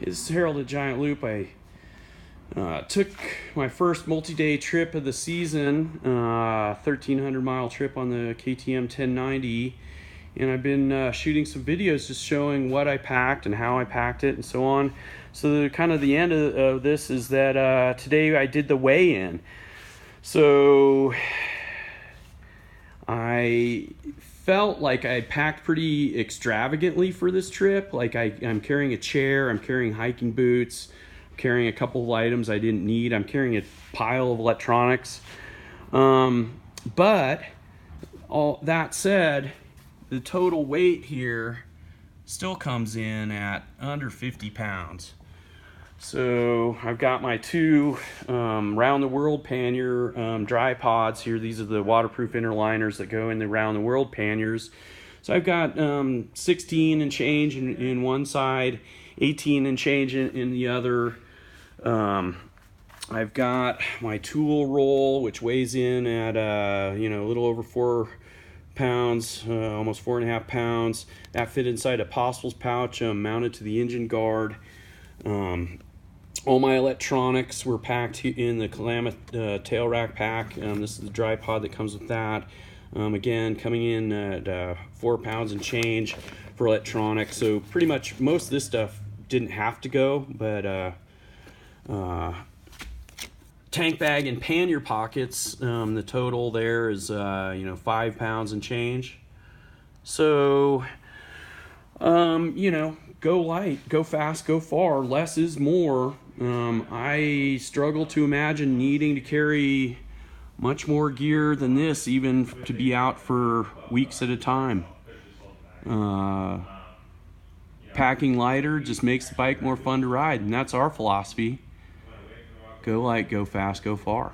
It's Harold at Giant Loop. I took my first multi-day trip of the season, 1,300-mile trip on the KTM 1090, and I've been shooting some videos just showing what I packed and how I packed it and so on. So the end of this is that today I did the weigh-in. So I felt like I packed pretty extravagantly for this trip. Like I'm carrying a chair, I'm carrying hiking boots, I'm carrying a couple of items I didn't need, I'm carrying a pile of electronics. But all that said, the total weight here still comes in at under 50 pounds. So I've got my two round the world pannier dry pods here. These are the waterproof interliners that go in the round the world panniers. So I've got 16 and change in one side, 18 and change in the other. I've got my tool roll, which weighs in at a little over 4 pounds, almost 4.5 pounds. That fit inside a Possibles pouch mounted to the engine guard. All my electronics were packed in the Klamath tail rack pack. This is the dry pod that comes with that. Again, coming in at 4 pounds and change for electronics. So pretty much most of this stuff didn't have to go, but tank bag and pannier pockets, the total there is 5 pounds and change. So go light, go fast, go far. Less is more. I struggle to imagine needing to carry much more gear than this, even to be out for weeks at a time. Packing lighter just makes the bike more fun to ride, and that's our philosophy. Go light, go fast, go far.